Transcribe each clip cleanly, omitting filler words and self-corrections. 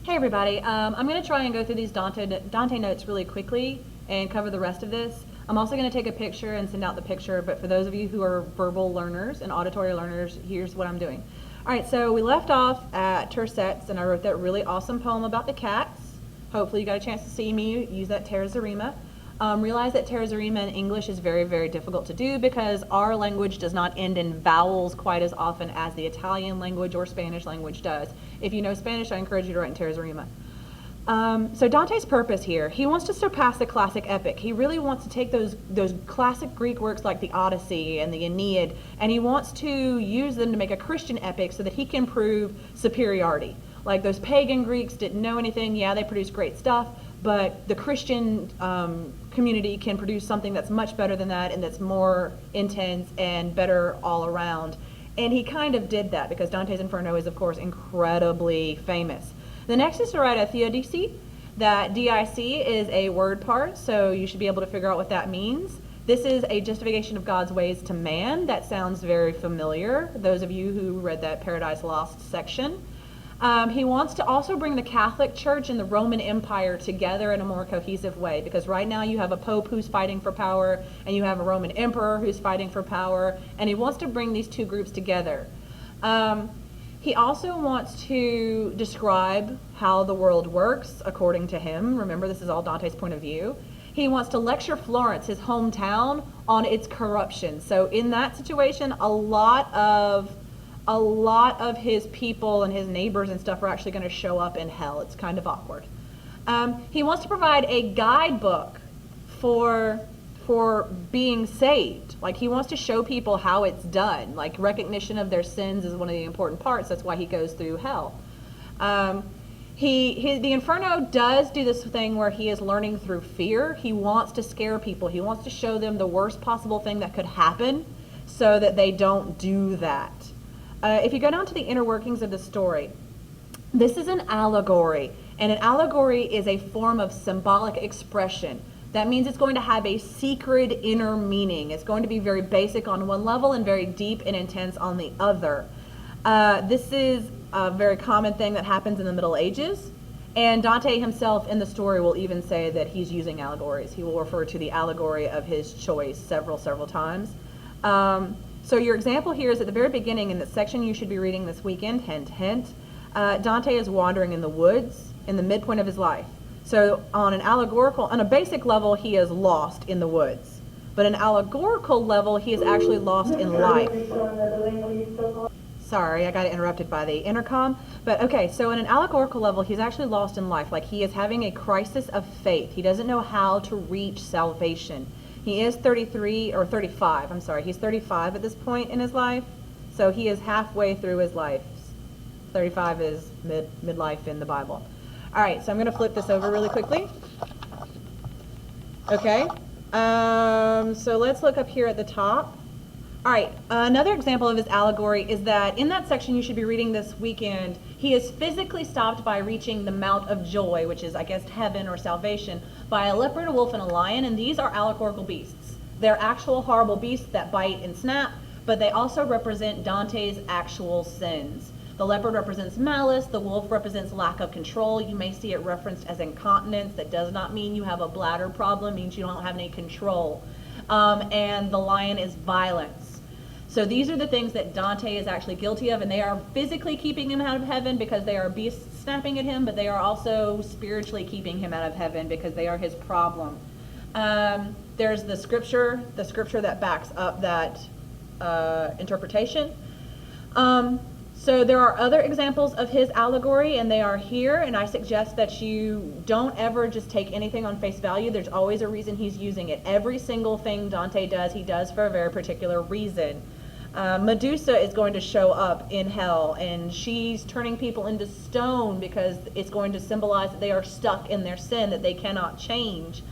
Hey everybody, I'm going to try and go through these Dante notes really quickly and cover the rest of this. I'm also going to take a picture and send out the picture, but for those of you who are verbal learners and auditory learners, here's what I'm doing. Alright, so we left off at tercets, and I wrote that really awesome poem about the cats. Hopefully you got a chance to see me use that terzarima. Realize that terzarima in English is very, very difficult to do because our language does not end in vowels quite as often as the Italian language or Spanish language does. If you know Spanish, I encourage you to write in terzarima. So Dante's purpose here, he wants to surpass the classic epic. He really wants to take those classic Greek works like the Odyssey and the Aeneid, and he wants to use them to make a Christian epic so that he can prove superiority. Like those pagan Greeks didn't know anything. Yeah, they produced great stuff, but the Christian community can produce something that's much better than that and that's more intense and better all around. And he kind of did that because Dante's Inferno is, of course, incredibly famous. The next is to write a theodicy. That DIC is a word part, so you should be able to figure out what that means. This is a justification of God's ways to man. That sounds very familiar, those of you who read that Paradise Lost section. He wants to also bring the Catholic Church and the Roman Empire together in a more cohesive way, because right now you have a Pope who's fighting for power, and you have a Roman Emperor who's fighting for power, and he wants to bring these two groups together. He also wants to describe how the world works according to him. Remember, this is all Dante's point of view. He wants to lecture Florence, his hometown, on its corruption. So in that situation, a lot of his people and his neighbors and stuff are actually going to show up in hell. It's kind of awkward. He wants to provide a guidebook for being saved. Like, he wants to show people how it's done. Like, recognition of their sins is one of the important parts. That's why he goes through hell. The Inferno does do this thing where he is learning through fear. He wants to scare people. He wants to show them the worst possible thing that could happen so that they don't do that. If you go down to the inner workings of the story, this is an allegory, and an allegory is a form of symbolic expression. That means it's going to have a secret inner meaning. It's going to be very basic on one level and very deep and intense on the other. This is a very common thing that happens in the Middle Ages, and Dante himself in the story will even say that he's using allegories. He will refer to the allegory of his choice several times. So your example here is at the very beginning in the section you should be reading this weekend, hint, hint. Dante is wandering in the woods in the midpoint of his life. So on a basic level, he is lost in the woods. But on an allegorical level, he is actually lost in life. Sorry, I got interrupted by the intercom. But okay, so in an allegorical level, he's actually lost in life. Like, he is having a crisis of faith. He doesn't know how to reach salvation. He is 35, I'm sorry. He's 35 at this point in his life. So he is halfway through his life. 35 is midlife in the Bible. All right, so I'm going to flip this over really quickly. Okay, so let's look up here at the top. All right, another example of his allegory is that in that section you should be reading this weekend, he is physically stopped by reaching the Mount of Joy, which is, I guess, heaven or salvation, by a leopard, a wolf, and a lion, and these are allegorical beasts. They're actual horrible beasts that bite and snap, but they also represent Dante's actual sins. The leopard represents malice, the wolf represents lack of control. You may see it referenced as incontinence. That does not mean you have a bladder problem, it means you don't have any control. And the lion is violence. So these are the things that Dante is actually guilty of, and they are physically keeping him out of heaven because they are beasts snapping at him, but they are also spiritually keeping him out of heaven because they are his problem. There's the scripture that backs up that interpretation. So there are other examples of his allegory, and they are here, and I suggest that you don't ever just take anything on face value. There's always a reason he's using it. Every single thing Dante does, he does for a very particular reason. Medusa is going to show up in hell, and she's turning people into stone because it's going to symbolize that they are stuck in their sin, that they cannot change.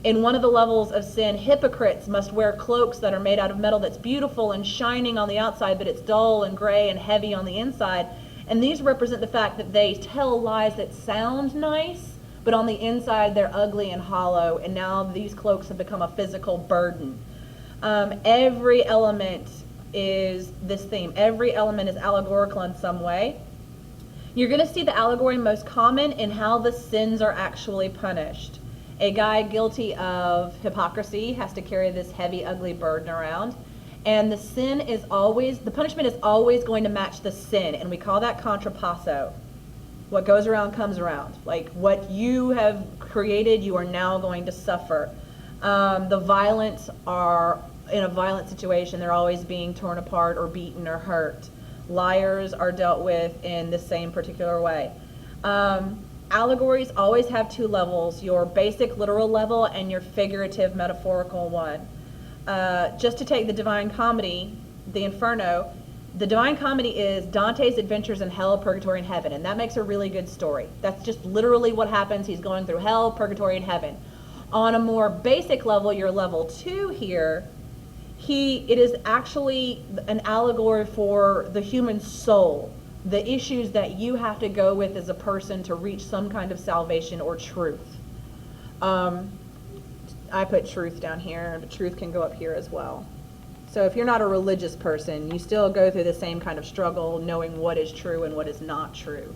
In one of the levels of sin, hypocrites must wear cloaks that are made out of metal that's beautiful and shining on the outside, but it's dull and gray and heavy on the inside. And these represent the fact that they tell lies that sound nice, but on the inside they're ugly and hollow, and now these cloaks have become a physical burden. Every element is this theme. Every element is allegorical in some way. You're going to see the allegory most common in how the sins are actually punished. A guy guilty of hypocrisy has to carry this heavy, ugly burden around. And the punishment is always going to match the sin. And we call that contrapasso. What goes around comes around. Like what you have created, you are now going to suffer. The violent are in a violent situation. They're always being torn apart or beaten or hurt. Liars are dealt with in the same particular way. Allegories always have two levels, your basic literal level and your figurative metaphorical one. Just to take the Divine Comedy, the Inferno, the Divine Comedy is Dante's adventures in hell, purgatory, and heaven, and that makes a really good story. That's just literally what happens. He's going through hell, purgatory, and heaven. On a more basic level, your level 2 here, it is actually an allegory for the human soul, the issues that you have to go with as a person to reach some kind of salvation or truth. I put truth down here, but truth can go up here as well. So if you're not a religious person, you still go through the same kind of struggle, knowing what is true and what is not true,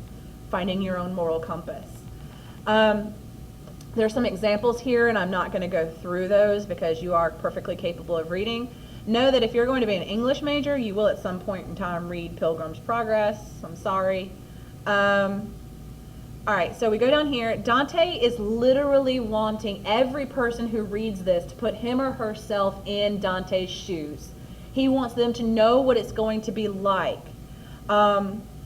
finding your own moral compass. There's some examples here, and I'm not going to go through those because you are perfectly capable of reading. Know that if you're going to be an English major, you will at some point in time read Pilgrim's Progress. I'm sorry. All right, so we go down here. Dante is literally wanting every person who reads this to put him or herself in Dante's shoes. He wants them to know what it's going to be like.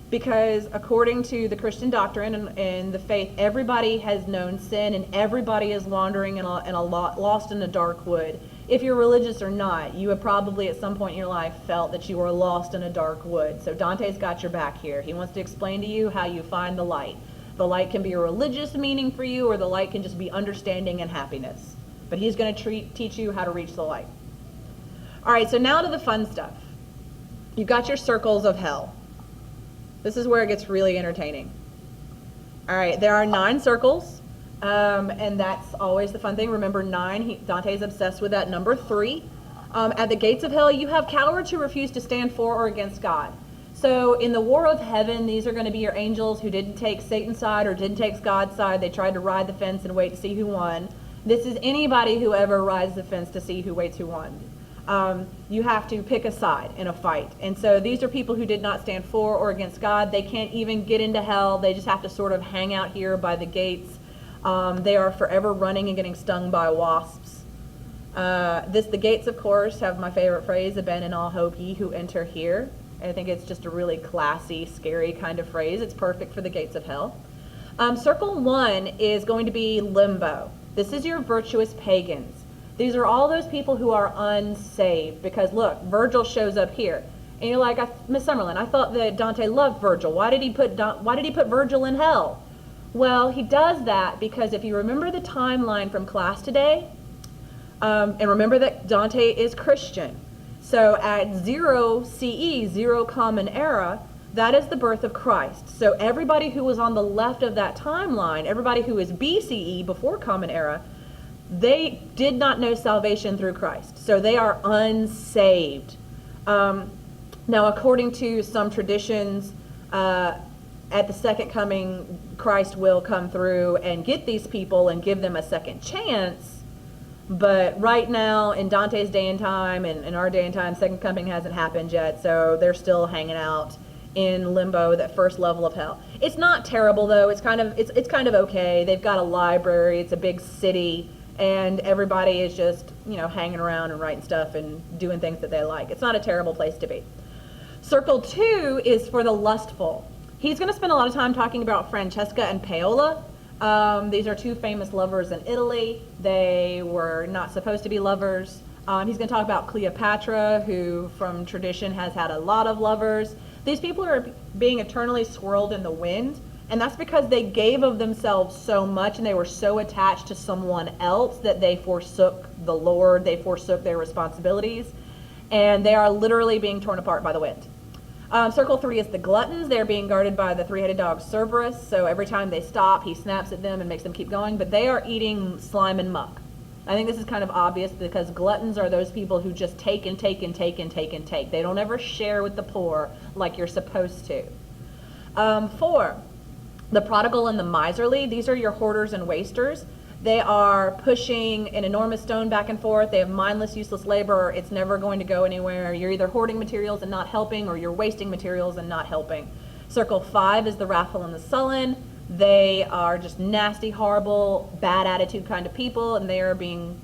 Because according to the Christian doctrine and the faith, everybody has known sin and everybody is wandering lost in a dark wood. If you're religious or not, you have probably at some point in your life felt that you were lost in a dark wood. So Dante's got your back here. He wants to explain to you how you find the light. The light can be a religious meaning for you, or the light can just be understanding and happiness. But he's going to teach you how to reach the light. All right, so now to the fun stuff. You've got your circles of hell. This is where it gets really entertaining. All right, there are 9 circles, and that's always the fun thing. Remember 9, Dante's obsessed with that number 3. At the gates of hell, you have cowards who refuse to stand for or against God. So in the war of heaven, these are going to be your angels who didn't take Satan's side or didn't take God's side. They tried to ride the fence and wait to see who won. This is anybody who ever rides the fence to see who waits who won. You have to pick a side in a fight. And so these are people who did not stand for or against God. They can't even get into hell. They just have to sort of hang out here by the gates. They are forever running and getting stung by wasps. The gates, of course, have my favorite phrase, abandon all hope ye who enter here. I think it's just a really classy, scary kind of phrase. It's perfect for the gates of hell. Circle 1 is going to be limbo. This is your virtuous pagans. These are all those people who are unsaved because look, Virgil shows up here. And you're like, Miss Summerlin, I thought that Dante loved Virgil. Why did he put Virgil in hell? Well, he does that because if you remember the timeline from class today, and remember that Dante is Christian. So at 0 CE, 0 Common Era, that is the birth of Christ. So everybody who was on the left of that timeline, everybody who is BCE, before Common Era, they did not know salvation through Christ. So they are unsaved. Now, according to some traditions, at the second coming, Christ will come through and get these people and give them a second chance. But right now, in Dante's day and time, and in our day and time, second coming hasn't happened yet, so they're still hanging out in limbo, that first level of hell. It's not terrible though. It's kind of okay. They've got a library. It's a big city, and everybody is just hanging around and writing stuff and doing things that they like. It's not a terrible place to be. Circle 2 is for the lustful. He's going to spend a lot of time talking about Francesca and Paola. These are 2 famous lovers in Italy. They were not supposed to be lovers. He's going to talk about Cleopatra, who from tradition has had a lot of lovers. These people are being eternally swirled in the wind, and that's because they gave of themselves so much and they were so attached to someone else that they forsook the Lord, they forsook their responsibilities, and they are literally being torn apart by the wind. Circle 3 is the gluttons. They're being guarded by the 3-headed dog Cerberus. So every time they stop, he snaps at them and makes them keep going. But they are eating slime and muck. I think this is kind of obvious because gluttons are those people who just take and take and take and take and take. They don't ever share with the poor like you're supposed to. 4, The prodigal and the miserly, these are your hoarders and wasters. They are pushing an enormous stone back and forth. They have mindless, useless labor. It's never going to go anywhere. You're either hoarding materials and not helping, or you're wasting materials and not helping. Circle 5 is the wrathful and the sullen. They are just nasty, horrible, bad attitude kind of people, and they are being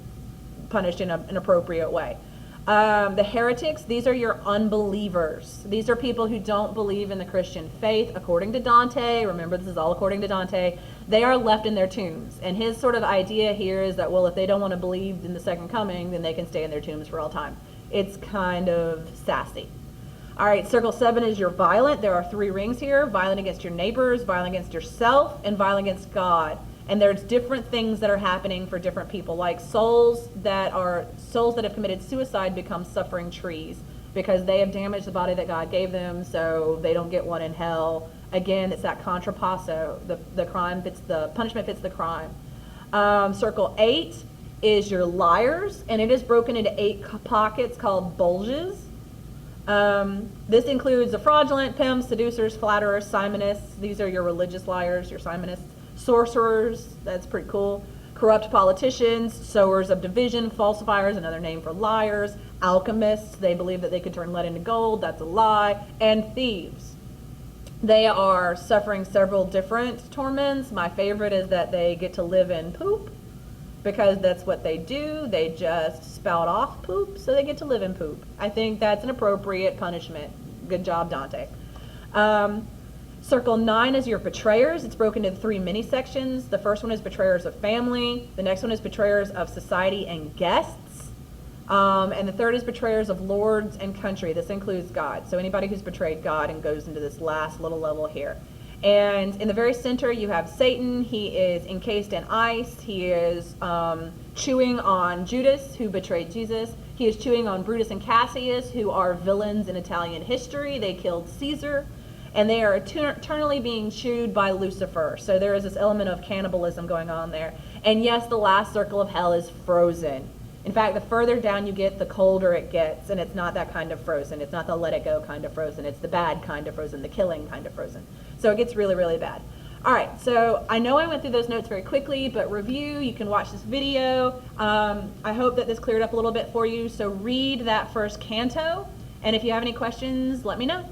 punished in an appropriate way. The heretics, these are your unbelievers. These are people who don't believe in the Christian faith. According to Dante, remember this is all according to Dante, they are left in their tombs. And his sort of idea here is that, well, if they don't want to believe in the second coming, then they can stay in their tombs for all time. It's kind of sassy. All right, circle 7 is your violent. There are 3 rings here: violent against your neighbors, violent against yourself, and violent against God. And there's different things that are happening for different people, like souls that have committed suicide become suffering trees because they have damaged the body that God gave them, so they don't get one in hell. Again, it's that contrapasso. The punishment fits the crime. Circle 8 is your liars, and it is broken into 8 pockets called bulges. This includes the fraudulent, pimps, seducers, flatterers, simonists. These are your religious liars, your simonists. Sorcerers, that's pretty cool. Corrupt politicians, sowers of division, falsifiers, another name for liars. Alchemists, they believe that they could turn lead into gold, that's a lie. And thieves. They are suffering several different torments. My favorite is that they get to live in poop, because that's what they do. They just spout off poop, so they get to live in poop. I think that's an appropriate punishment. Good job, Dante. Circle 9 is your betrayers. It's broken into 3 mini sections. The first one is betrayers of family. The next one is betrayers of society and guests. And the third is betrayers of lords and country. This includes God. So anybody who's betrayed God and goes into this last little level here. And in the very center, you have Satan. He is encased in ice. He is chewing on Judas, who betrayed Jesus. He is chewing on Brutus and Cassius, who are villains in Italian history. They killed Caesar. And they are eternally being chewed by Lucifer. So there is this element of cannibalism going on there. And yes, the last circle of hell is frozen. In fact, the further down you get, the colder it gets. And it's not that kind of frozen. It's not the let it go kind of frozen. It's the bad kind of frozen, the killing kind of frozen. So it gets really, really bad. All right, so I know I went through those notes very quickly, but review, you can watch this video. I hope that this cleared up a little bit for you. So read that first canto. And if you have any questions, let me know.